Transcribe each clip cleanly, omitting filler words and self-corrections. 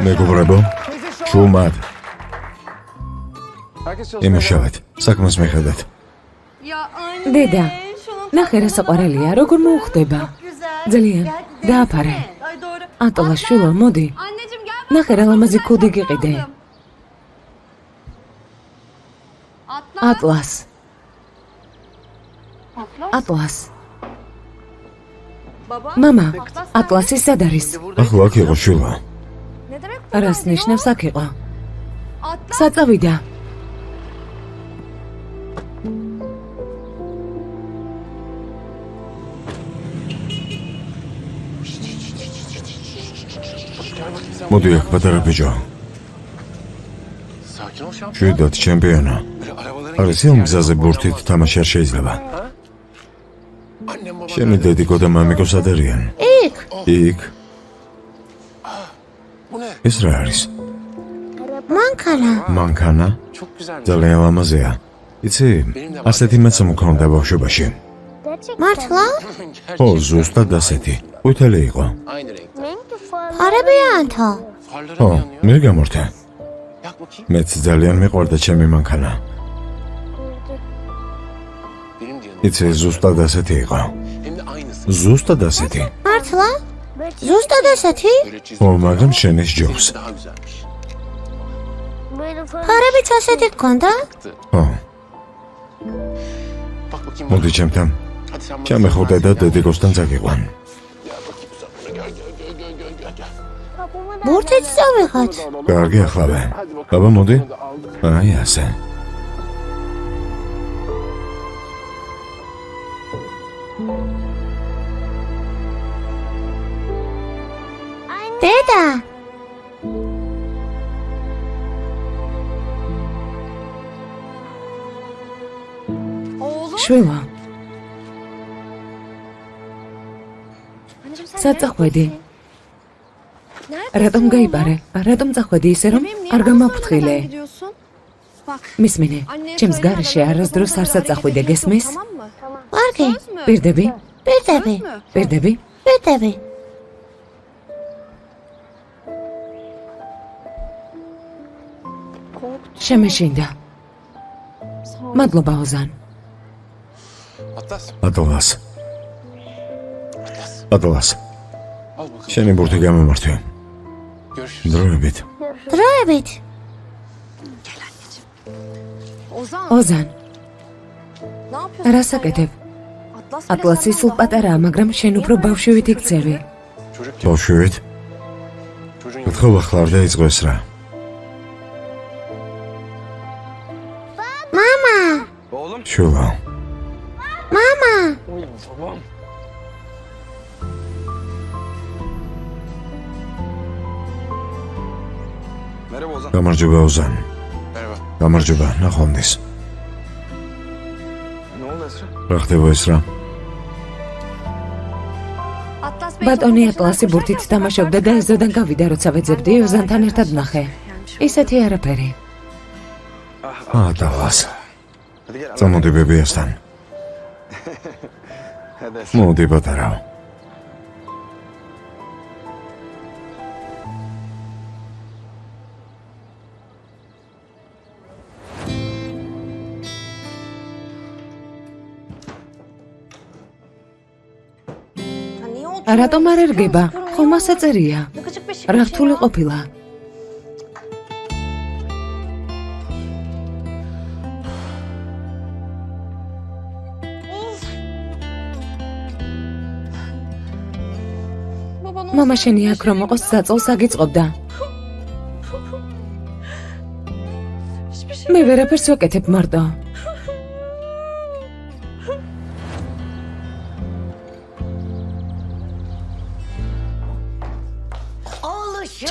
მეგობრებო, შუმად. იმუშავეთ, საქმეს მიხედავთ. დედა, ნახე რა საყვარელია, როგორ მოუხდება. ძალიან, დააფარე. ატლას შვილო, მოდი. ნახე რა ლამაზი ქუდი გიყიდე. ატლას. ატლას. მამა, ატლასი სად არის? ახლა აქ იყო შვილო. რას ნიშნავს აქ იყო? საწავიდა. მოდი აქ პატარა ბიჭო. შვიდად ჩემპიონა. არის იმ გზაზე ბურთით თამაში არ შეიძლება. შენი დედიკო და მამიკო სად არიან? იქ. ეს რა არის? მანქანა? ძალიან ლამაზია. იცი, ასეთი მეც მქონდა ბავშვობაში. მართლა? ო, ზუსტად ასეთი. ყვითელი იყო. ფარებიანთა. ო, მე გამორთე. მეც ძალიან მიყვარდა ჩემი მანქანა. იცი, ზუსტად ასეთი იყო. ზუსტად ასეთი. მართლა? ზუსტად ასეთი? ო, მაგრამ შენის ჯობს. ფარებიც ასეთი გქონდა? ო. მოდი ჩემთან. ჩამეხუტე და დედიკოსთან წაგიყვან. ბურთიც წავიღოთ. კარგი ახლა. აბა მოდი. აი ასე. დედა. შვილო. სად წახვედი? რატომ გაიპარე? რატომ წახვედი ისე რომ არ გამაფრთხილე? მისმინე, ჩემს გარეშე არასდროს არ საწახვიდე, გესმის? ვარგი. პირდები? პირდები. შემეშინდა. მადლობა ოზან. ატლას. შენი ბურთი გამომართვე. დროებით. ოზან. რას აკეთებ? ატლასი სულ პატარაა, მაგრამ შენ უფრო ბავშვივით იქცევი. ბავშვივით? გთხოვ ახლა არ დაიწყო ეს რა. მამა. შვილო. მამა. გამარჯობა ოზან. გამარჯობა, ნახვამდის. რა ხდება ეს რა? ბატონი ატლასი ბურთით თამაშობდა და ეზოდან გავიდა, როცა ვეძებდი, ოზანთან ერთად ნახე. ისეთი არაფერი. ატლას. წამოდი ბებიასთან. მოდი პატარავ. რატომ არ ერგება? ხომ ასე წერია. რა რთული ყოფილა. მამა შენი აქ რომ მოყოს საწოლს აგიწყობდა. მე ვერაფერს ვაკეთებ მარტო.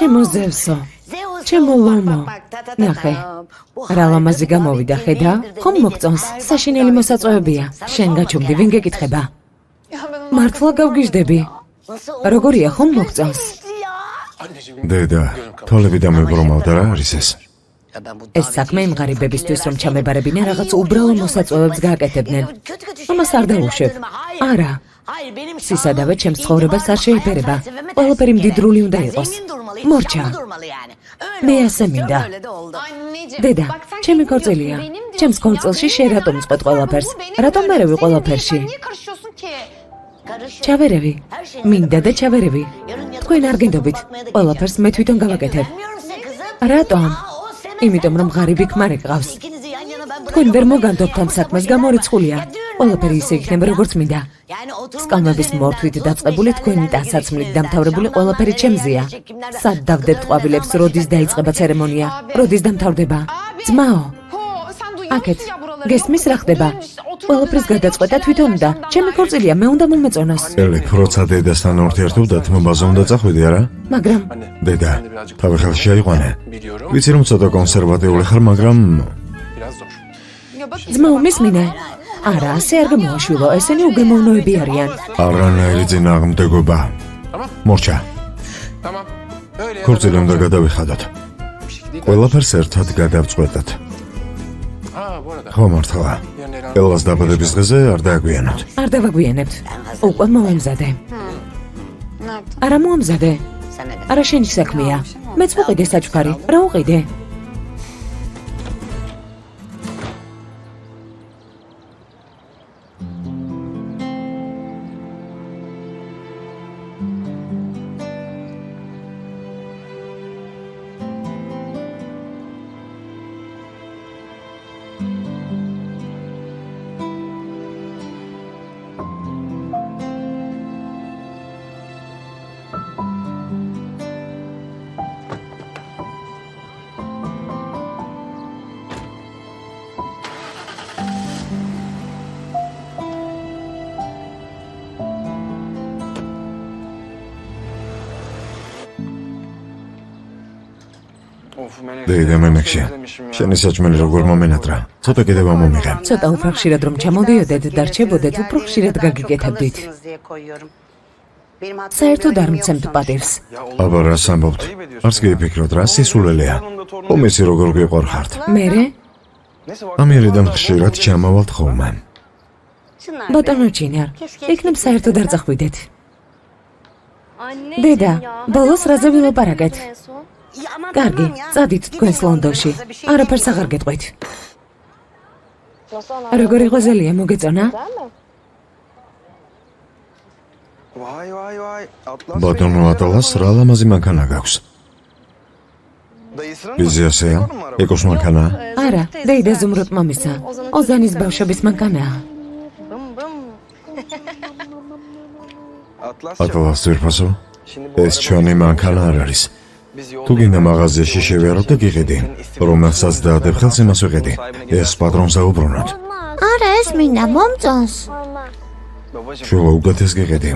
ჩემო ზევსო, ჩემო ლომო. ნახე, რა ლამაზი გამოვიდა, ხედა? ხომ მოგწონს? საშინელი მოსაწვევებია. შენ გაჩუმდი, ვინ გეკითხება? მართლა გავგიჟდები. როგორია, ხომ მოგწონს? დედა, თვალები დამებრომავდა, რა არის ეს? ეს საქმე იმ ღარიბებისთვის რომ ჩამებარებინა რაღაც უბრალო მოსაწვევებს გააკეთებდნენ. ამას არ დაუშვებ. არა, სისადავე ჩემს ცხოვრებას არ შეიფერება. ყველაფერი მდიდრული უნდა იყოს. მორჩა. მე ასე მინდა. დედა, ჩემი ქორწილია. ჩემს ქორწილში შენ რატომ წყვეტ ყველაფერს? რატომ მერევი ყველაფერში? ჩავერევი. მინდა და ჩავერევი. თქვენ არ გინდობით. ყველაფერს მე თვითონ გავაკეთებ. რატომ? იმიტომ რომ ღარიბი ქმარი გყავს. თქვენ ვერ მოგანდობთ ამ საქმეს, გამორიცხულია. ყველაფერი ისე იქნება როგორც მინდა. სკამების მორთვით დაწყებული თქვენი ტანსაცმლით დამთავრებული ყველაფერი ჩემზეა. სად დავდებთ ყვავილებს, როდის დაიწყება ცერემონია, როდის დამთავრდება? ძმაო, აქეთ, გესმის რა ხდება? ყველაფრის გადაწყვეტა თვითონ უნდა. ჩემი ქორწილია, მე უნდა მომეწონოს. ელიფ, როცა დედასთან ურთიერთობდათ, მომბაზე უნდა წახვიდე, არა? მაგრამ დედა, თავი ხელში აიყვანე. ვიცი რომ ცოტა კონსერვატიული ხარ, მაგრამ ძმაო, მისმინე. არა, ასე არ გამოაშვილო, ესენი უგემოვნოები არიან. არანაირი წინააღმდეგობა. მორჩა. ქორწილი უნდა გადავიხადოთ. ყველაფერს ერთად გადავწყვეტოთ. ხო მართლა. ელას დაბადების დღეზე არ დააგვიანოთ. არ დავაგვიანებთ. უკვე მომამზადე. არა მომამზადე. არა შენი საქმეა. მეც ვუყიდე საჩუქარი. რა უყიდე? დედა მემექსი, შენი საჭმელი როგორ მომენატრა? ცოტა კიდევ მომიღე. ცოტა უფრო ხშირად რომ ჩამოდიოდეთ და რჩებოდეთ, უფრო ხშირად გაგიკეთებდით. საერთოდ არ მცემთ პატივს. აბა რას ამბობთ? არც გიფიქროთ რა სისულელეა. ხომესი როგორ გიყვარხართ? მერე? ამიერიდან ხშირად ჩამავალთ ხოლმე. ბატონო ჩინარ, იქნებ საერთოდ არ წახვიდეთ. დედა, ბოლოს რაზე ვილაპარაკეთ? კარგი, წადით თქვენს ლონდონში. არაფერს აღარ გეტყვით. როგორი ღვეზელია, მოგეწონა? ბატონო ატალას რა ლამაზი მანქანა გაქვს? ბიზიასეა? ეკოს მანქანაა? არა, დეიდა ზუმრუთ მამისა. ოზანის ბავშვების მანქანაა. ატალას ძვირფასო? ეს ჩვენი მანქანა არ არის. თუ გინდა მაღაზიაში შევიარო და გიყიდი, რომელსაც დაადებ ხელს იმას ვიყიდი. ეს პატრონს აუბრუნოთ. არა, ეს მინდა მომწონს. შუა უგათეს გიყიდი.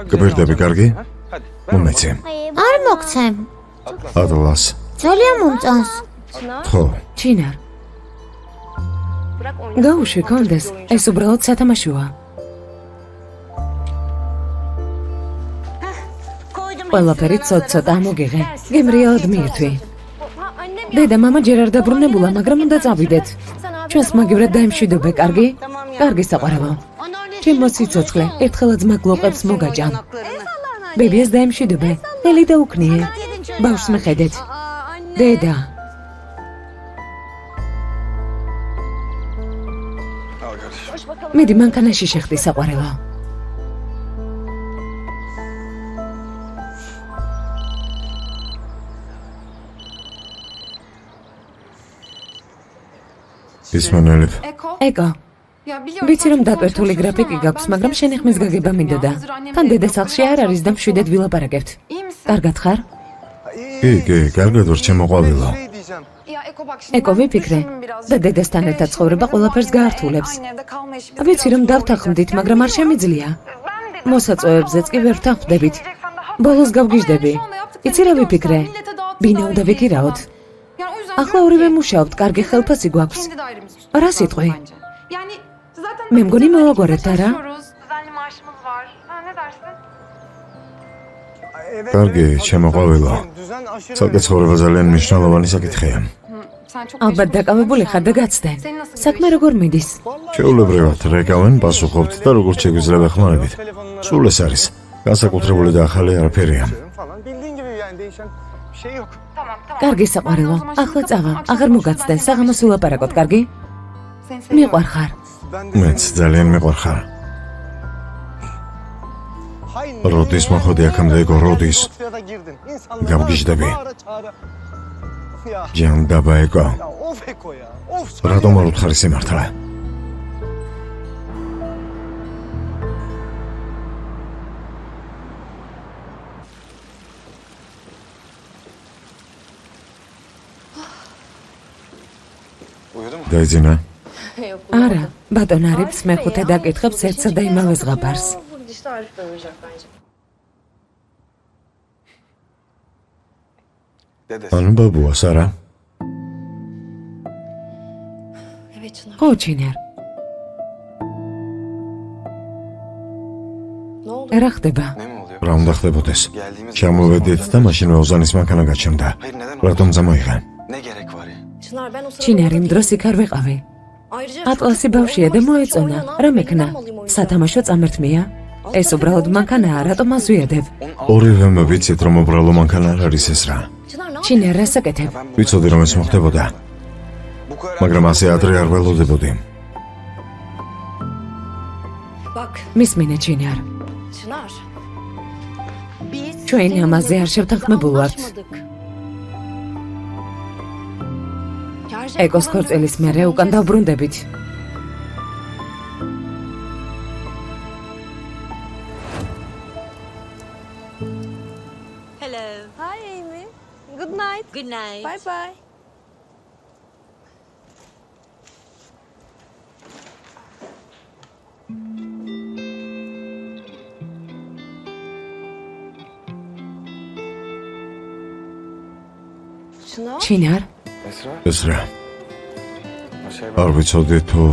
გბირდები კარგი? მომეცი. არ მოგცემ. ატლას. ძალიან მომწონს. ხო. ჩინარ. გაუშვი კონდეს, ეს უბრალოდ სათამაშოა. ყველაფერი ცოტ-ცოტა მოგიღე. გემრიელად მიირთვი. დედა, მამა ჯერ არ დაბრუნებულა, მაგრამ უნდა წავიდეთ. ჩვენს მაგივრად დაემშვიდობე, კარგი? კარგი საყვარელო. ჩემო სიცოცხლე, ერთხელაც მაგლოყებს მოგაჭამ. ბებიას დაემშვიდობე, ელი დაუქნიე. ბავშვს მეხედეთ. დედა. მიდი მანქანაში შეხდი საყვარელო. ისმენელიფ. ეკო. ვიცი რომ დატვირთული გრაფიკი გაქვს, მაგრამ შენი ხმის გაგება მინდოდა. თან დედა სახლში არ არის და მშვიდად ვილაპარაკებთ. კარგად ხარ? კი, კარგად ვარ, ჩემო ყვავილო. ეკო ვიფიქრე და დედასთან ერთად ცხოვრება ყველაფერს გაართულებს. ვიცი რომ დავთანხმდით, მაგრამ არ შემიძლია. მოსაწვევებზეც კი ვერ ვთანხმდებით. ბოლოს გავგიჟდები. იცი რა ვიფიქრე? ბინა უნდა ვიქირაოთ. ახლა ორივე მუშაობთ, კარგი ხელფასი გვაქვს. რა სიტყვი? მე მგონი მოვაგვარებთ, არა? კარგი, ჩემო ყვავილო. ცალკე ცხოვრება ძალიან მნიშვნელოვანი საკითხია. ალბათ დაკავებული ხარ და გაცდე. საქმე როგორ მიდის? ჩვეულებრივად რეკავენ პასუხობთ და როგორც შეგვიძლია ხმარებით. სულ ეს არის. განსაკუთრებული და ახალი არაფერია. კარგი საყვარელო, ახლა წავა. აღარ მოგაცდე, საღამოს ვილაპარაკოთ, კარგი? მიყვარხარ. მეც ძალიან მიყვარხარ. როდის მოხდი აქამდე ეგო როდის? გამგიჟდები. ჯანდაბა ეგო. რატომ არ უთხარი სიმართლე? დაიძინა? არა, ბატონ არიფს მეხუთე დაკითხებს ერთსა და იმავე ზღაპარს. ანუ ბაბუას არა? ხო, ჩინარ. რა ხდება? რა უნდა ხდებოდეს? ჩამოვედით და მაშინვე ოზანის მანქანა გაჩნდა. რატომ წამოიღე? ჩინარ იმ დროს იქ არ ვიყავი. ატლასი ბავშვია და მოეწონა. რა მექნა? სათამაშო წამერთმია? ეს უბრალოდ მანქანაა, რატომ აზვიადებ? ორივემ ვიცით რომ უბრალო მანქანა არ არის ეს რა. ჩინარ, რას აკეთებ? ვიცოდი რომ ეს მოხდებოდა. მაგრამ ასე ადრე არ ველოდებოდი. მისმინე, ჩინარ. ჩვენ ამაზე არ შევთანხმებულ ვართ. ეკოს ქორწილის მერე უკან დავბრუნდებით. Hello. Hi, Amy. Good night. Good night. Bye bye. Çınar, ჩინარ, ეს რა? არ ვიცოდი თუ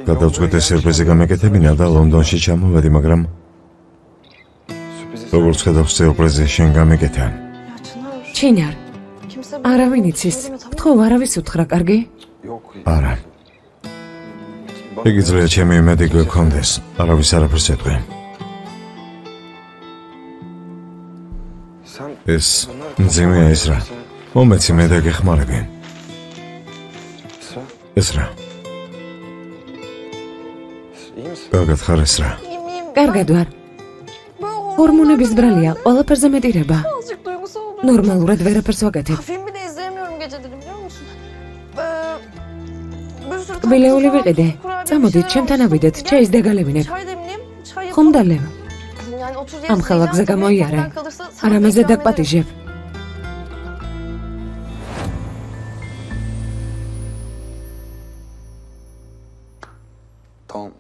გადავწყვეტე სერვიზე გამეკეთებინა და ლონდონში ჩამოვედი, მაგრამ როგორც ხედავს სერვიზე შენ გამეკეთა. ya Çınar. ჩინარ, Kimse არავინ იცის. თქო, არავის უთხრა, კარგი? არა. იგიძლია ჩემი იმედი გვექონდეს, არავის არაფერს ეტყვი. ეს მძიმეა ეს რა. მომეცი მე დაგეხმარები. ეს რა? კარგად ხარ ეს რა? კარგად ვარ. ჰორმონების ბრალია, ყველაფერზე მეტირება. Azıcık duygusal oldum. ნორმალურად ვერაფერს ვაკეთებ. Film bile izleyemiyorum geceleri biliyor musun? Bir sürü კბილეული ვიყიდე. kurabiye bir წამოდით, şeyler ჩემთან almıştım. ავიდეთ, ჩაის დაგალევინებ. Çay demleyeyim, çay ხომ yapalım. დალევ? Yani 30 ამ ხელაგზე გამოიარე. არამეზე დაგპატიჟებ.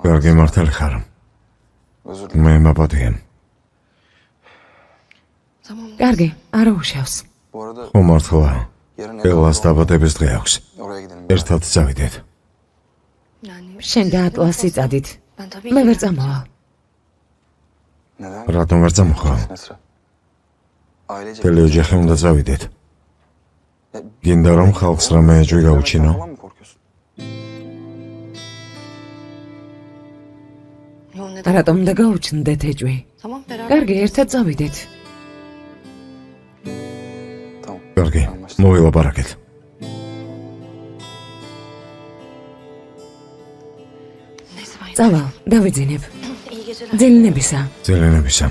კარგი მართალი ხარ. მე მაპატიე. კარგი, არა უშავს. ხო მართლა. ელას დაბადების დღე აქვს. ერთად წავიდეთ. შენ და ატლასი წადით. მე ვერ წამოვალ. რატომ ვერ წამოხვალ? მთელი ოჯახი უნდა წავიდეთ. გინდა რომ ხალხს რამე ეჭვი გაუჩინო? რატომ უნდა გაუჩნდეთ ეჭვი? კარგი, ერთად წავიდეთ. კარგი, მოვილაპარაკეთ. წავალ, დავიძინებ. ძილინებისა. ძელენებისა.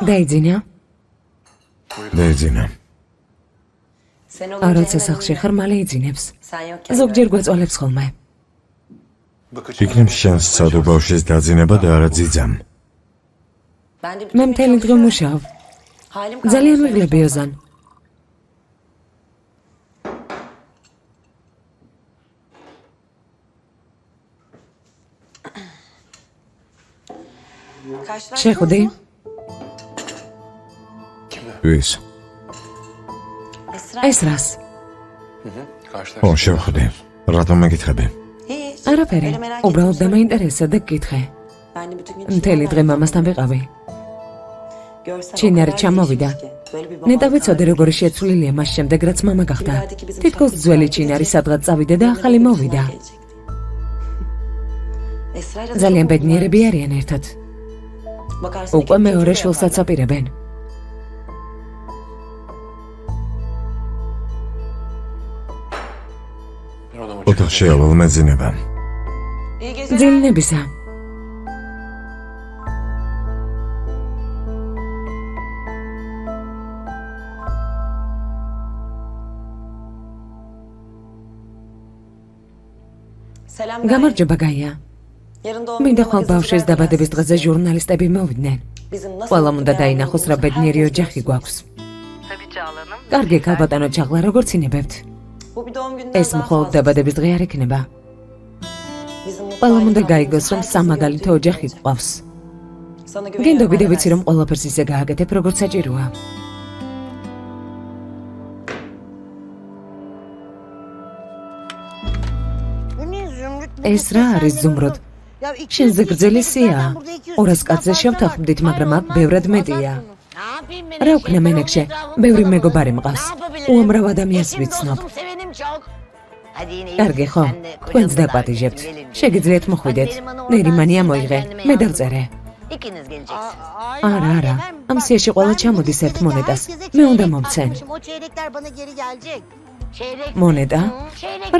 დაიძინა? დაიძინა. როცა სახლში ხარ, მალე იძინებს. ზოგჯერ გვეწოლებს ხოლმე. იქნებ შანს სცადო ბავშვის დაძინება და არა ძიძამ. მე მთელი დღე მუშაობ. ძალიან ვიღლები ოზან. შეხვდი? ვის? ეს რას? ო, შევხვდი. რატომ მეკითხები? არაფერი. უბრალოდ დამაინტერესა და გკითხე. მთელი დღე მამასთან ვიყავი. ჩინარი ჩამოვიდა. ნეტა ვიცოდე როგორი შეცვლილია მას შემდეგ რაც მამა გახდა. თითქოს ძველი ჩინარი სადღაც წავიდა და ახალი მოვიდა. ძალიან ბედნიერები არიან ერთად. უკვე მეორე შვილსაც აპირებენ. ოთახში ავალ მეძინება. ძილნებისა. გამარჯობა გაია. მინდა ხვალ ბავშვის დაბადების დღეზე ჟურნალისტები მოვიდნენ. ყველამ უნდა დაინახოს რა ბედნიერი ოჯახი გვაქვს. კარგი ქალბატონო ჩაღლა, როგორც ინებებთ? ეს მხოლოდ დაბადების დღე არ იქნება. ყველამ უნდა გაიგოს, რომ სამაგალითო ოჯახი გვყავს. გინდობი და ვიცი, რომ ყველაფერს ისე გააკეთებ, როგორც საჭიროა. ეს რა არის ზუმრუდ? შენზე გრძელი სიაა. 200 კაცზე შევთანხმდით, მაგრამ აქ ბევრად მეტია. რა ვქნა მენექშე? ბევრი მეგობარი მყავს. უამრავ ადამიანს ვიცნობ. კარგი ხო? თქვენც დაგპატიჟებთ. შეგიძლიათ მოხვიდეთ. ნერიმანი ამოიღე. მე დავწერე. არა. ამ სიაში ყველა ჩამოდის ერთ მონეტას. მე უნდა მომცენ. მონეტა?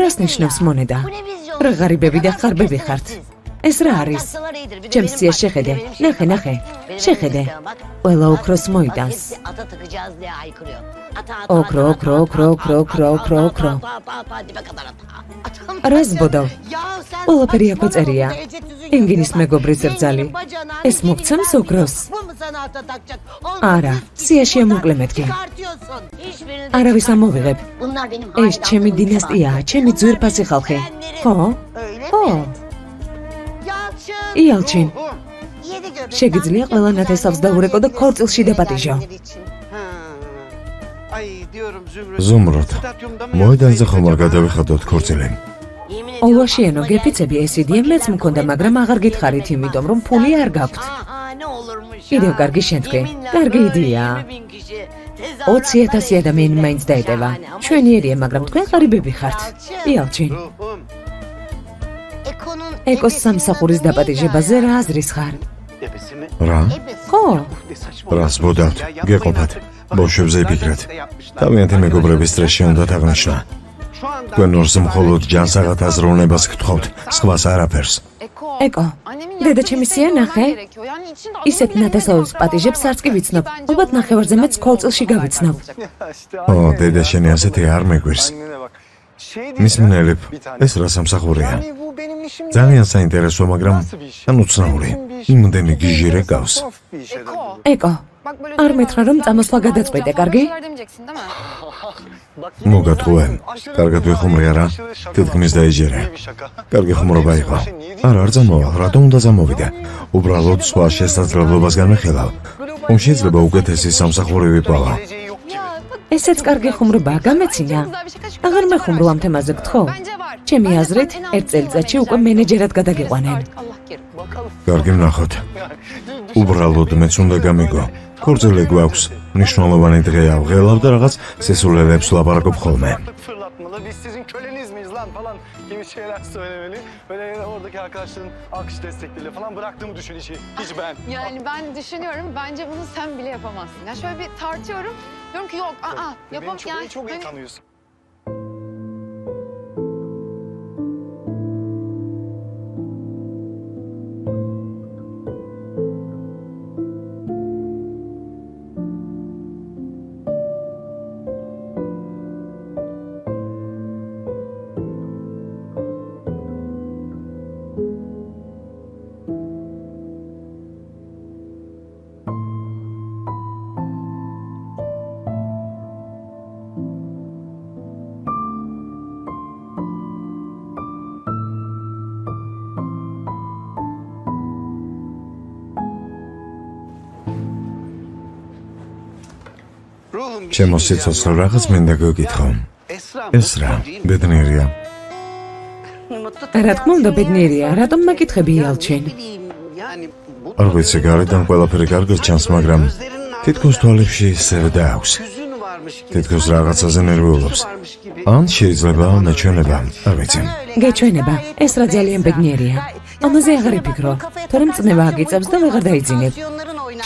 რას ნიშნავს მონეტა? რა ღარიბები და ხარბები ხართ? ეს რა არის? ჩემს სიას შეხედე. ნახე. შეხედე. ყველა ოქროს მოიტანს. ოქრო. რას ბოდავ? ყველაფერი აქ წერია. ენგინის მეგობრის რძალი. ეს მოგცემს ოქროს? არა, სიაში ამოკლე მეთქი. არავის ამოვიღებ. ეს ჩემი დინასტიაა, ჩემი ძვირფასი ხალხი. ხო? იალჩინ. შეგიძლია ყველა ნათესავს დაურეკო და ქორწილში დაპატიჟო. ზუმრუდ, მოედანზე ხომ არ გადავიხადოთ ქორწილი? ოლაშიანო, გეფიცები ეს იდეა მეც მქონდა, მაგრამ აღარ გითხარით, იმიტომ რომ ფული არ გაქვთ. კიდევ კარგი შენთქვი. კარგი იდეაა. 20,000 ადამიანი მაინც დაეტევა. ჩვენიერია, მაგრამ თქვენ ღარიბები ხართ. იალჩინ. ეკოს სამსახურის დაპატიჟებაზე რა აზრის ხარ? რა? ხო? რას ბოდავთ? გეყოფათ. ბავშვებზე იფიქრეთ. თავიანთი მეგობრების სტრესში უნდა აღნიშნა. თქვენ ორს მხოლოდ ჯანსაღად აზროვნებას გთხოვთ, სხვას არაფერს. ეკო, დედა ჩემი სია ნახე. ისეთ ნათესავებს პატიჟებს არც კი ვიცნობ. ალბათ ნახევარზე მეც ქორწილში გავიცნობ. ო, დედა შენი ასეთი არ მეგვირს. მისმენელებ, ეს რა სამსახურია? ძალიან საინტერესო, მაგრამ უცნაური. იმდენი გიჟირე გავს. ეკო, არ მეთხრა რომ წამოსვლა გადაწყვეტე, კარგი? მოგატყუე. კარგად ვიხუმრე არა? თითქმის დაიჯერე. კარგი ხუმრობა იყო. არ წამოვალ, რატომ უნდა წამოვიდე? უბრალოდ სხვა შესაძლებლობას განვიხილავ. შეიძლება უკეთესი სამსახური ვიპოვა. ესეც კარგი ხუმრობაა, გამეცინა. აღარ მეხუმრო ამ თემაზე გთხოვ. ჩემი აზრით, ერთ წელიწადში უკვე მენეჯერად გადაგიყვანენ. კარგი ვნახოთ. უბრალოდ მეც უნდა გამიგო. ქორწილი გვაქვს. მნიშვნელოვანი დღეა, ვღელავ და რაღაც სესულელებს ვლაპარაკობ ხოლმე. Biz sizin köleniz miyiz lan falan gibi şeyler söylemeli. Böyle oradaki arkadaşların alkış destekleriyle falan bıraktığımı düşün işi. Hiç ben. Yani ben düşünüyorum, bence bunu sen bile yapamazsın. Ya şöyle bir tartıyorum, diyorum ki yok, Beni yapamam. Yani çok iyi hani- tanıyorsun. ჩემო სიცოცხლე რაღაც მინდა გეკითხო. ეს რა, ბედნიერია. რა თქმა უნდა ბედნიერია, რატომ მაკითხები იალჩენ? არ ვიცი, გარედან ყველაფერი კარგად ჩანს, მაგრამ თითქოს თვალებში სევდა აქვს. თითქოს რაღაცაზე ნერვიულობს. ან შეიძლება მეჩვენება, არ ვიცი. გეჩვენება, ეს რა ძალიან ბედნიერია. ამაზე აღარ იფიქრო, თორემ წნევა აგიწევს და ვეღარ დაიძინებ.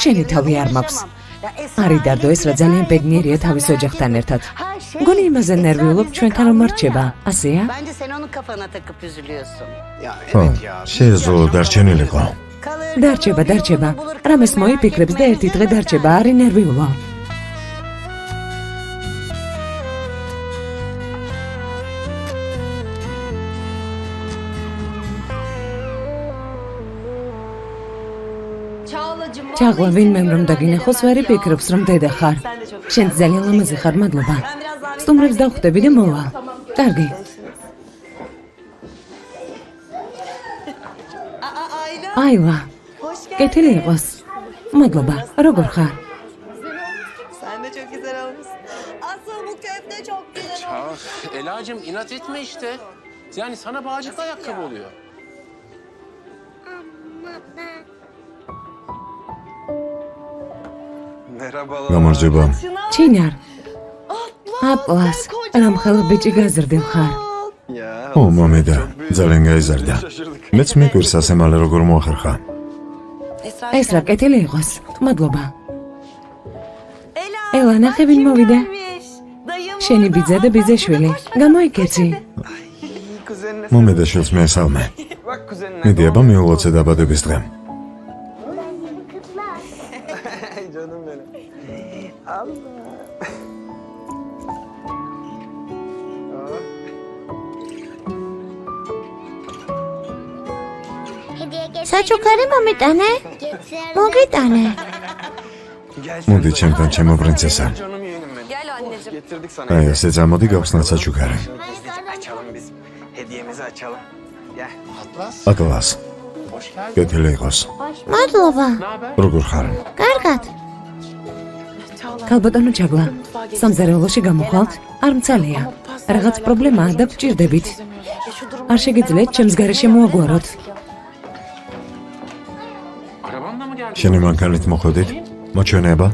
შენი თავი არ მაქვს. არი დადო, ეს რა ძალიან ბედნიერია თავის ოჯახთან ერთად. მგონი იმაზე ნერვიულობ ჩვენთან რომ არ რჩება, ასეა? Bence sen onu kafana takıp üzülüyorsun. ხო, შეეძლო დარჩენილიყო. დარჩება. რამეს მოიფიქრებს და ერთი დღე დარჩება, არი ნერვიულო. ჩაღლა ვინმე რომ დაგინახოს ვერ იფიქრებს რომ დედა ხარ. შენ ძალიან ლამაზი ხარ, მადლობა. სტუმრებს დავხვდები და მოვა. კარგი. აილა. კეთილი იყოს. მადლობა. როგორ ხარ? Sen de çok güzel olmuşsun. Asıl bu köfte çok güzel olmuş. Elacığım inat etme işte. Yani sana bağcıklı ayakkabı oluyor. Merhabalar. გამარჯობა. ჩინარ. აპლას. რამხელა ბიჭი გაზრდილ ხარ. ო, მამიდა, ძალიან გაიზარდა. მეც მიკვირს ასე მალე როგორ მოახერხა. ეს რა კეთილი იყოს. მადლობა. ელა ნახე ვინ მოვიდა. შენი ბიძა და ბიძაშვილი. გამოიკეცი. Kuzenine მომედა შვილს მეესალმე. bak kuzenine. მიდი აბა მიულოცე დაბადების დღე. Canım benim. საჩუქარი მომიტანე? მოგიტანე. მოდი ჩემთან, ჩემო პრინცესა. Canım yeğenim benim. Gel anneciğim. Getirdik sana. აი ესე წამოდი გავხსნათ საჩუქარი. Açalım biz. Hediyemizi açalım. Gel. ატლას. კეთილი იყოს. მადლობა. როგორ ხარ? კარგად. ქალბატონო ჩაგლა. სამზარეულოში გამოხვალთ? არ მცალია. რაღაც პრობლემაა და გჭირდებით. არ შეგიძლიათ ჩემს გარეშე მოაგვაროთ. Arabanla mı geldin? შენი მანქანით მოხვედით? მოჩვენება?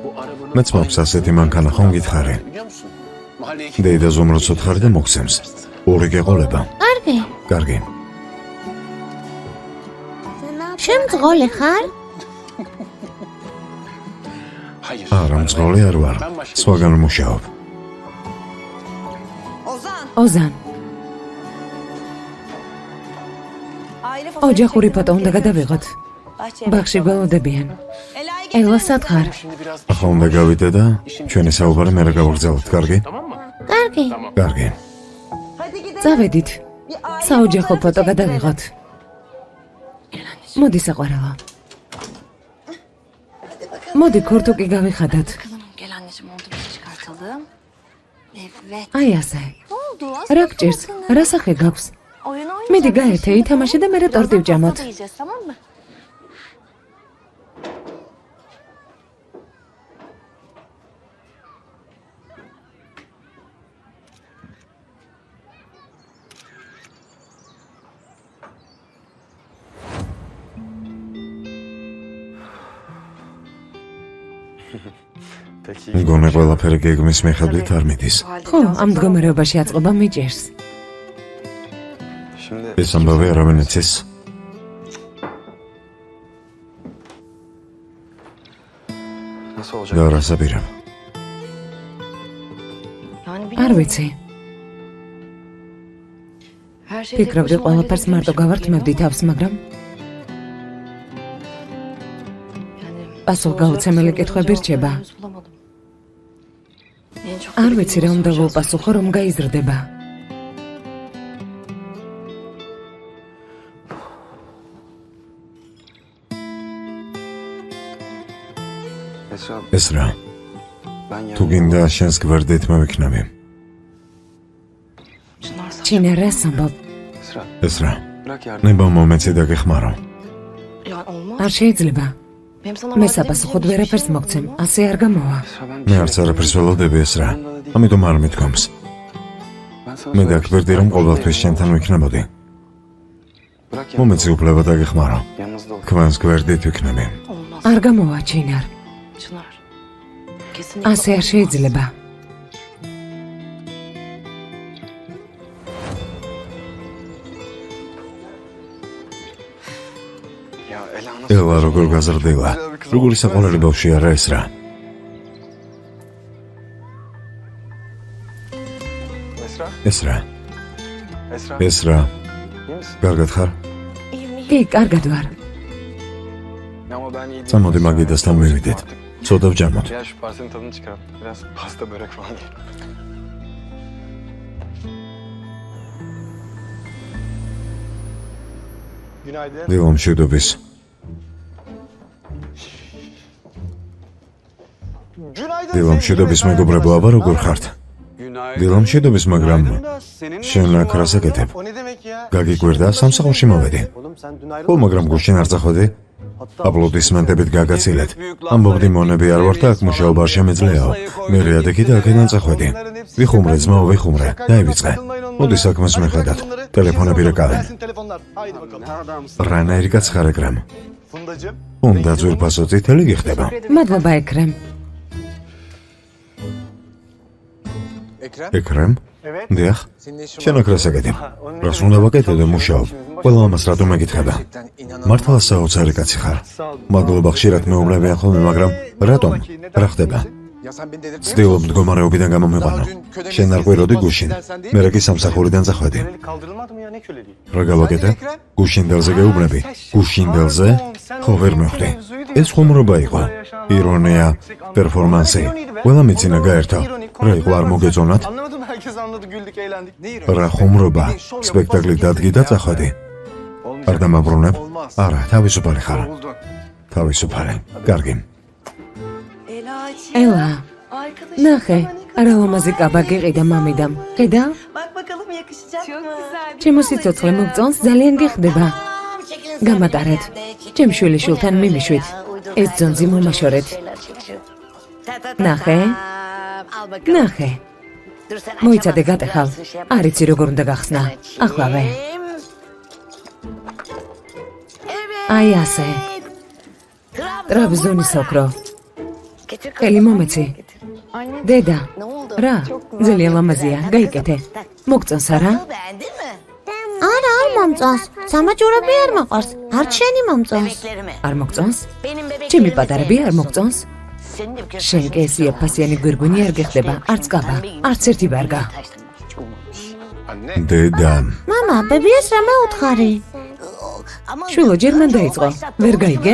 Bu arabanın მეც მაქვს ასეთი მანქანა, ხომ გითხარი? biliyor musun? Mahalleye დეიდა ზომროც უთხარი და მოგცემს. ორი გეყოლება. კარგი. კარგი. შენ მძღოლი ხარ? Hayır. არა, მძღოლი არ ვარ. სხვაგან მუშაობ. Ozan. ოზან, Aile ოჯახური ფოტო უნდა გადავიღოთ. bahçeye. ბაღში გველოდებიან. Ela'yı ელა სად ხარ? Şimdi biraz ახლა უნდა გავიდე და ჩვენი საუბარი მერე გავაგრძელებთ, კარგი? tamam mı? კარგი. კარგი. Hadi gidelim. წავედით. Bir aile საოჯახო fotoğrafı ფოტო çekelim. გადავიღოთ. მოდი საყვარელო. მოდი ქორთუკი გავიხადოთ. Gel anneciğim montumuzu çıkartalım. Evet. აი ასე. Ne oldu? რა გჭირს? რა სახე გაქვს? Oyun მიდი oynayacağız. გაერთე, ითამაშე და მერე ტორტი ვჭამოთ. Pasta yiyeceğiz, tamam mı? Peki. მგონი ყველაფერი გეგმის მიხედვით არ მიდის. ხო, ამ მდგომარეობაში აწყობა მიჭერს. Şimdi ეს ამბავი არავინ იცის? nasıl olacak? და რას აპირებ? Yani არ ვიცი. her şey ფიქრობდი ყველაფერს მარტო გავართმევდი თავს, მაგრამ პასუხგაუცემელი კითხვები რჩება. არ ვიცი რა უნდა ვუპასუხო, რომ გაიზრდება. Esra, ეს რა? ben თუ გინდა შენს გვერდით მოვიქნები. ჩინა რას ამბობ? Esra, ეს რა? bırak yardım. ნება მომეცი და გეხმარო. Yani olmaz. არ შეიძლება. მე საპასუხოდ ვერაფერს მოგცემ, ასე არ გამოვა. მე არც არაფერს ველოდები ეს რა. ამიტომ არ მithkoms. მე დაგვერდი რომ ყოველთვის შენთან ვიქნებოდი. მომეცი უფლება დაგეხმარო. თქვენს გვერდით ვიქნები. არ გამოვა, ჩინარ. ასე არ შეიძლება. ელა როგორ გაზრდილა. როგორი საყვარელი ბავშვი არა ეს რა. ეს რა. ეს რა. კარგად ხარ? კი, კარგად ვარ. წამოდი მაგიდასთან მივიდეთ. ცოტა ვჯამოთ. Ya şu parsenin tadını çıkart. Biraz pasta börek falan. Günaydın. დილომშვიდობის. Günaydın. დილომშვიდობის მეგობრებო, აბა როგორ ხართ? დილომშვიდობის, მაგრამ შენ აქ რას აკეთებ? O ne demek ya? გაგიკვირდა სამსახურში მოვედი. Oğlum sen dün ხო, მაგრამ გუშინ არ წახვედი? აპლოდისმენტებით გაგაცილეთ. ამბობდი მონები არ ვარ და აქ მუშაობა არ შემეძლეაო. მე რეადექი და აქედან წახვედი. ვიხუმრე, ძმაო, ვიხუმრე. დაივიწყე. მოდი საქმეს მიხედათ. ტელეფონები რეკავენ. Gelsin telefonlar. Haydi bakalım. რანაირი კაცხარ ეკრემ. Fundacığım. უნდა ძვირფასო წითელი გიხდება. მადლობა, ეკრემ. ეკრემ? Evet. დიახ. შენ აქ რას აკეთებ? რას უნდა ვაკეთო და მუშაობ? ყველა ამას რატომ ეკითხება? მართლა საოცარი კაცი ხარ. მადლობა, ხშირად მეუბნებიან ხოლმე, მაგრამ რატომ? რა ხდება? ცდილობ მდგომარეობიდან გამომიყვანო. შენ არ ყვიროდი გუშინ. მე რა კი სამსახურიდან წახვედი. Kölelik kaldırılmadı mı ya? Ne köleliği? რა გავაკეთე? გუშინდელზე გეუბნები? გუშინდელზე? ხო ვერ მივხვდი. ეს ხუმრობა იყო. ირონია, პერფორმანსი. ყველა მიცინა გაერთო. რა იყო არ მოგეწონათ? Anlamadım. Herkes anladı. Güldük, eğlendik. რა ხუმრობა? სპექტაკლი დადგი და წახვედი. არ დამაბრუნებ? არა, თავისუფალი ხარ. თავისუფალი. კარგი. ელა, ნახე, რა ლამაზი კაბა გიყიდა მამიდამ. ხედა? Bak bakalım yakışacak mı? ჩემო სიცოცხლე მოგწონს, ძალიან გიხდება. გამატარეთ. ჩემ შვილიშვილთან მიმიშვით. ეს ძონძი მომაშორეთ. ნახე. ნახე. მოიცადე გატეხავ. არ იცი როგორ უნდა გახსნა. ახლავე. აი ასე. ტრაბზონის ოქრო. ხელი მომეცი. დედა. რა? ძალიან ლამაზია. გაიკეთე. მოგწონს არა? არა, არ მომწონს. სამაჯურები არ მოყარს. არ შენი მომწონს. არ მოგწონს? ჩემი პატარები არ მოგწონს? შენ კი ეს იაფასიანი გვირგვინი არ გეხდება, არც კაბა, არც ერთი ვარგა. დედა, მამა, ბებიას რა მეუთხარი? შვილო, ჯერ მან დაიწყო. ვერ გაიგე?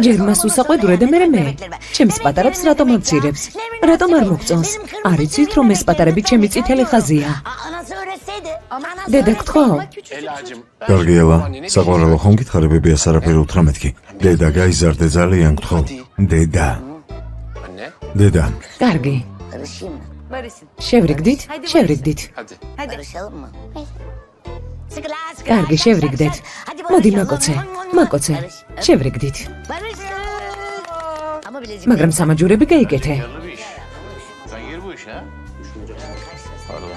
ჯერ მას უსაყვედურე და მე. ჩემს პატარებს რატომ ამცირებს? რატომ არ მოგწონს? არ იცით რომ ეს პატარები ჩემი წითელი ხაზია. დედა გთხოვ. Elacığım. კარგი ელა, საყვარელო ხომ გითხარი ბებიას არაფერი უთხრა მეთქი. დედა, გაიზარდე ძალიან გთხოვ. დედა, Anne. დედა, კარგი. Barışın. შევრიგდით? შევრიგდით. Hadi. კარგი, შევრიგდეთ. მოდი მაკოცე. მაკოცე. შევრიგდით. მაგრამ სამაჯურები გაიკეთე. Hayırlı bir iş. Hayır bu iş ha? Pardon.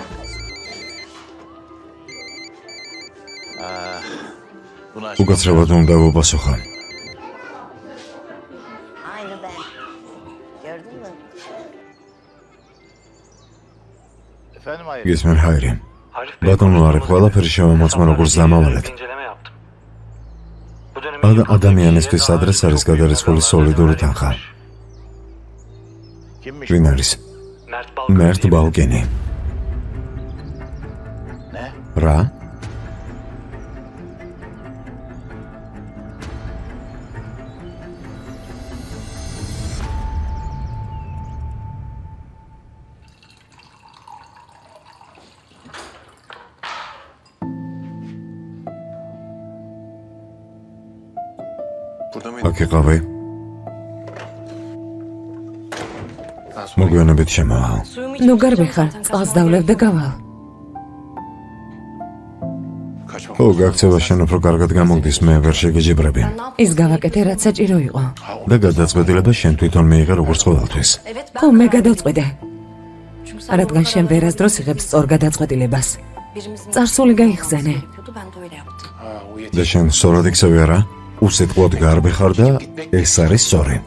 Bunu aç. უკაცრავად უნდა ვუპასუხო. Aynı ben. Gördün mü? Efendim hayır. გისმენ ჰაირი. Arif Bey, ბატონო არის ყველაფერი შემომოწმა როგორც დამავალეთ. inceleme yaptım. Bu dönemin ადამიანისთვის ადრეს არის გადარიცხული სოლიდური თანხა. Kimmiş? ვინ არის? Mert Balkan. მერტ ბალკენი. Ne? რა? Burada mıydı? აქ იყავი? Daha sonra მოგვიანებით შემოვალ. ნუ გარბიხარ, წყალს დავლევ და გავალ. kaçmak ო გაქცევა შენ უფრო კარგად გამოგდის მე ვერ შეგეჯიბრები ის გავაკეთე რაც საჭირო იყო. და გადაწყვეტილება შენ თვითონ მიიღე როგორც ყოველთვის ხო, მე გადავწყვეტე. რადგან შენ ვერასდროს იღებს სწორ გადაწყვეტილებას. წარსული გაიხსენე. და შენ სწორად იქცევი არა უსიტყვოდ გარბი ხარ და ეს არის სწორი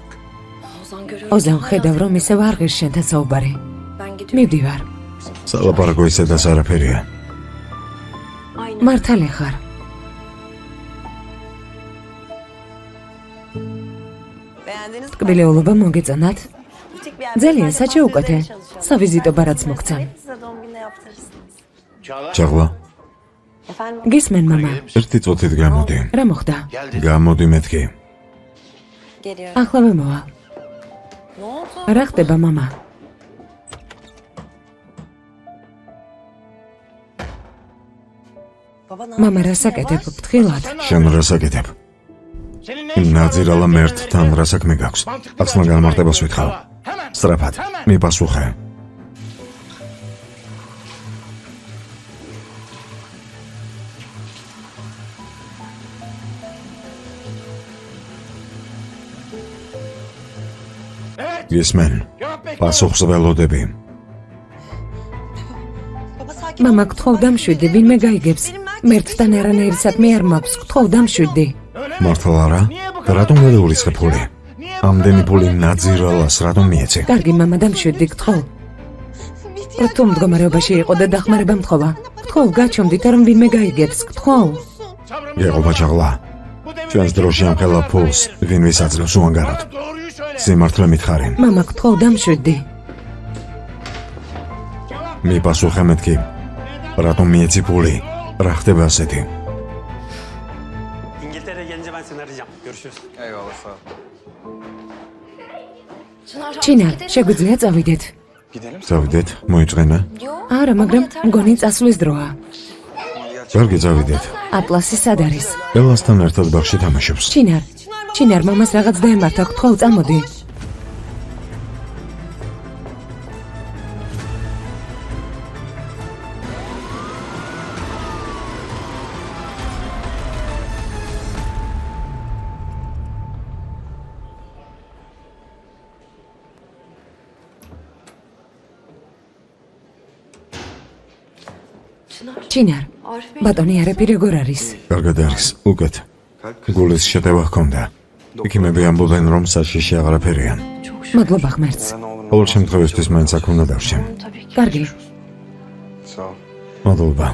ოზან ხედავ რომ ისევ არ ღირს შენთან საუბარი. მივდივარ. სალაპარაკო ისედაც არაფერია მართალი ხარ. ტკბილეულობა მოგეწონათ? ძალიან საჩეუკეთე. სავიზიტო ბარათს მოგცემ. ჩაღლა გისმენ მამა. ერთი წუთით გამოდი რა მოხდა? გამოდი მეთქი ახლა მოვა. რა ხდება მამა? მამა რას აკეთებ ფრთხილად? შენ რას აკეთებ ნაძირალა მერტთან რა საქმე გაქვს ახლა გამარტებას ვითხოვ სწრაფად მიპასუხე გისმენ პასუხს ველოდები მამა გთხოვ დამშვიდი, ვინმე გაიგებს. მერტთან არანაირი საქმე არ მაქვს, გთხოვ დამშვიდი. მართლა არა და რატომ გადაურისხე ფული ამდენი ფული ნაძირალას რატომ მიეცე კარგი მამა დამშვიდი, გთხოვ. რთულ მდგომარეობაში იყო და დახმარება მთხოვა. გთხოვ, გაჩვენდით რომ ვინმე გაიგებს, გთხოვ. გეყობა ჩაღლა ჩვენს დროში ამხელა ფულს ვინ ვისაძლევს უანგაროდ სიმართლე მითხარი მამა გთხოვ დამშვიდი. მიპასუხე მეთქი რატომ მიეცი ფული რა ხდება ასეთი İngiltere'ye gelince ben seni arayacağım. Görüşürüz. Eyvallah sağ ol. ჩინარ, შეგვიძლია წავიდეთ? წავიდეთ მოიწყენა არა, მაგრამ მგონი წასვლის დროა. კარგი წავიდეთ ატლასი სად არის? ელასთან ერთად ბაღში თამაშობს ჩინარ, მამას რაღაც დაემართა, გთხოვ წამოდი. ჩინარ, ბატონი არაფერი როგორ არის? კარგად არის უკეთ გულის შეტევა ჰქონდა იქიმები ამბობენ რომ საშიში აღარაფერია მადლობა ღმერთს. ყოველ შემთხვევისთვის მაინც აქ უნდა დავშენ კარგი, Sağ ol. მადლობა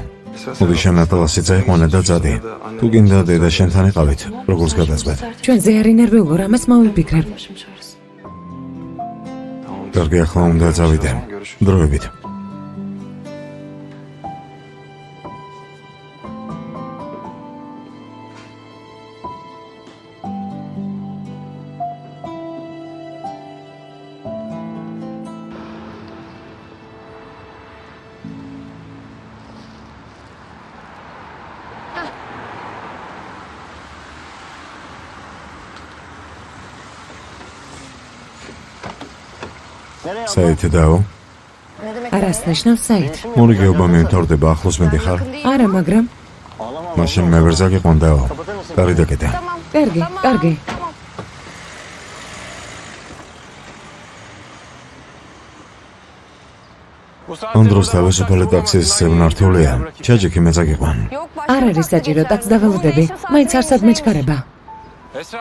მოდი შენ ატლასი წაიყვანე და წადი თუ გინდა დედა შენთან იყავით როგორც გადაწყვეტ ჩვენზე არ ინერვიულო, რამეს მოვიფიქრებ. კარგი ახლა უნდა წავიდე დროებით საითი დაო არას ნიშნავს საით? მორიგეობა მიმთავრდება ახლოს მიდიხარ არა, მაგრამ მაშინ მე ვერ ზაგიყვან დაო კარი დაკეტე კარგი. ანდროს თავისუფალი ტაქსის ნართულია ჩაჯიქი მე ზაგიყვან არ არის საჭირო, ტაქს დაველოდები, მაინც არ სადმეჩქარება.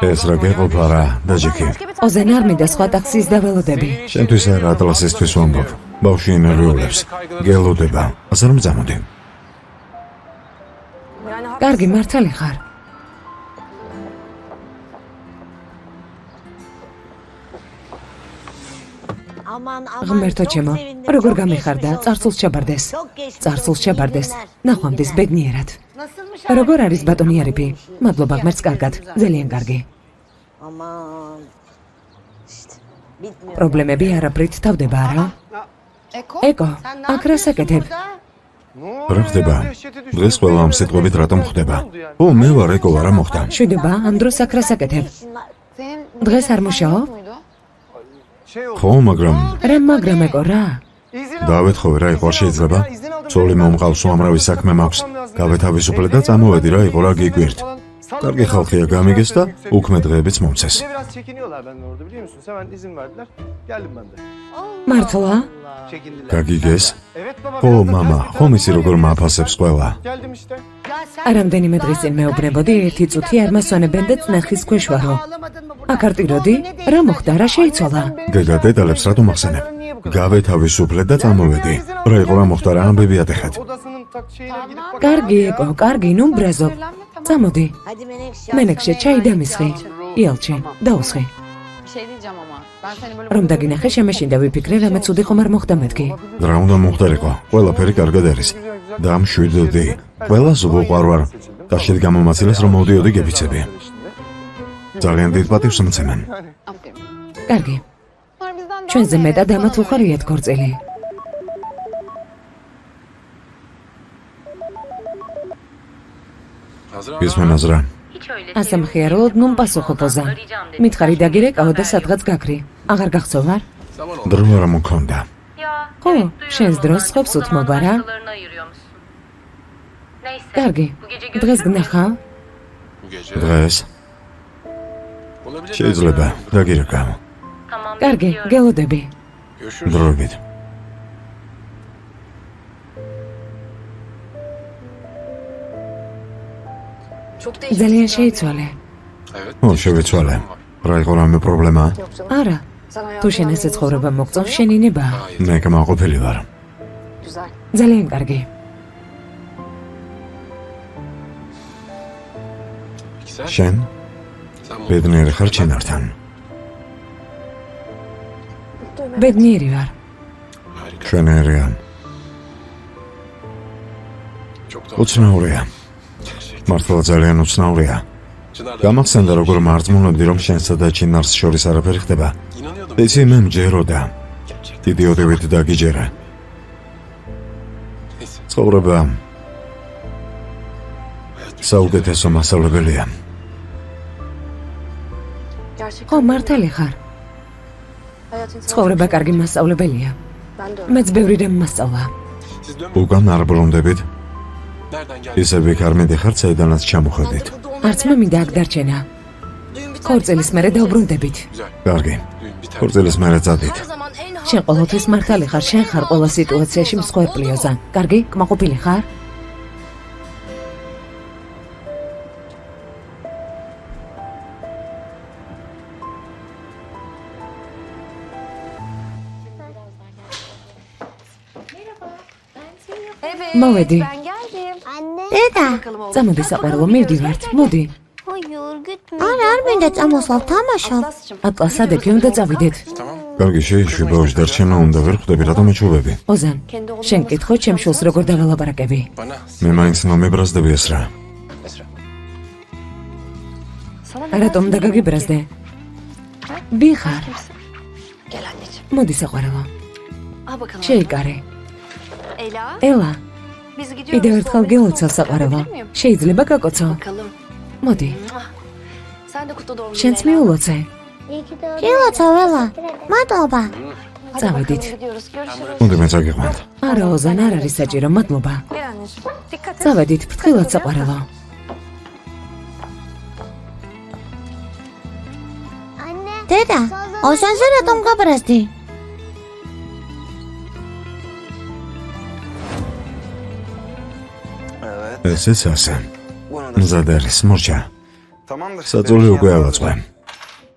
ეს რა გეყოფა რა დაჯიქი ოზენ არ მინდა სხვა ტაქსის დაველოდები. შენთვის არა ატლასისთვის ვამბობ ბავშვი ინერვიულებს გელოდება ასე რომ წამოდი კარგი, მართალი ხარ. ღმერთო ჩემო, როგორ გამიხარდა, წარსულს ჩაბარდეს. წარსულს ჩაბარდეს, ნახვამდის ბედნიერად. როგორ არის ბატონი არიფი? მადლობა ღმერთს, კარგად, ძალიან კარგი. პრობლემები არაფრით თავდება, არა? ეკო, აქ რას აკეთებ? რა ხდება დღეს ყველა ამ სიტყვებით რატომ ხდება ო მე ვარ ეკო რა მოხდა შვიდობა, ამ დროს აქ რას აკეთებ? დღეს არ მუშაობ? ხო მაგრამ რა მაგრამ ეკო რა? დავეთხოვე რა იყო შეიძლება ცოლი მომყავს უამრავი საქმე მაქვს. გავეთავისუფლე და წამოვედი რა იყო რა გიგვირთ. Კარგი ხალხია გამიგეს და უქმე დღეებიც მომცეს. Bir de biraz çekiniyorlar benden orada biliyor musunuz? Hemen izin verdiler. Geldim ben de. მართლა? Çekindiler. გაგიგეს? Evet baba. ხო biraz da მამა, ters ხომ იცი როგორ მააფასებს ყველა? Geldim işte. რამდენიმე დღის წინ მეუბნებოდი ერთი წუთი არ მასვენებენ და წნეხის ქვეშ ვარო. აქ არ ტიროდი? რა მოხდა, რა შეიცვალა? დედა დედალებს რატომ ახსენებ? გავეთავისუფლე და წამოვედი. რა იყო რა მოხდა რა ამბები ატეხეთ. Odasının tak şeyine gidip bak. კარგი იყო, კარგი, ნუ ბრაზობ. წამოდი. Hadi Menekşe. მენექშე, ჩაი დამისხი. იალჩი, დაუსხი. Bir şey diyeceğim ama. Ben seni böyle... რომ დაგინახე, შემეშინდა ვიფიქრე, რამე ცუდი ხომ არ მოხდა მეთქი. რა უნდა მომხდარიყო? ყველაფერი კარგად არის. და მშვიდობდი. ყველას უყვარვარ. და შედ გამომაცილეს რომ მოდიოდი გეფიცები. ძალიან დიდ პატივს მცემენ. Aferin. კარგი. Bunlar bizden daha ჩვენზე mı მეტად ამათ უხარიათ ქორწილი. ისმენ აზრა. ასე მხიარულად ნუ პასუხო პოზა. მითხარი დაგირეკაო და სადღაც გაქრი. აღარ გახსოვარ? დრო არ მქონდა. ხო, შენს დროს ხობს უთმობა რა. კარგი. დღეს გნახავ? დღეს შეიძლება დაგირეკავ. კარგი, გელოდები. დროებით. ძალიან შეიცვალე. ო, შევეცვალე. რა იყო რამე პრობლემა? არა. თუ შენ ესე ცხოვრება მოგწონს, შენი ნებაა. მე კმაყოფილი ვარ. güzel? ძალიან კარგი. შენ ბედნიერი ხარ ჩენართან. ბედნიერი ვარ. ჩვენერია. უცნაურია. მართლა ძალიან უცნაურია. გამახსენდა როგორ მარწმუნებდი რომ შენსა და ჩინარს შორის არაფერი ხდება. იცი მე მჯეროდა. დიდი ოდევით დაგიჯერა. ცხოვრება საუკეთესო მასწავლებელია. ხო, მართალი ხარ. ცხოვრება კარგი მასწავლებელია. მეც ბევრი რამ მასწავლა. უკან არ ბრუნდებით? ისე ვიქ არ მიდიხარ საიდანაც ჩამოხედით. არც მე მინდა აქ დარჩენა. ქორწილის მერე დავბრუნდებით. კარგი. ქორწილის მერე წადით. შენ ყოველთვის მართალი ხარ, შენ ხარ ყველა სიტუაციაში მსხვერპლიო ზან. კარგი, კმაყოფილი ხარ? მოვედი. დედა, წამოდი საყვარელო, მივდივართ. მოდი. არა, არ მინდა წამოსვლავ თამაშობ. ატლას ადექი უნდა წავიდეთ. კარგი, შეიშვი ბავშვი დარჩენა უნდა ვერ ხვდები რატომ ეჩვევები? ოზან, შენ კითხო ჩემ შულს როგორ დაველაპარაკები. მე მაინც მომებრაზდები ეს რა. რატომ დაგაგიბრაზდე? ბიხარ. Gel anneciğim. მოდი საყვარელო. Al bakalım. შეიკარე. Ela. ელა, Biz gidiyoruz. კიდევ ერთხელ გელოცავ საყვარელო. შეიძლება გაკოცო? Bakalım. მოდი. Sen de kutlu doğum günü. შენც მიულოცე. გილოცავ ელა. მადლობა. წავედით. Gidiyoruz. Görüşürüz. უნდა მე წაგიყვანთ. არა, ოზან, არ არის საჭირო, მადლობა. Gel anneciğim. Dikkat et. წავედით, ფრთხილად საყვარელო. დედა, ოსანზე რატომ გაბრაზდი? Evet. ესეც ასე. Bunu da მზად არის, მორჩა. tamamdır. საძოლი უკვე ავაწყე.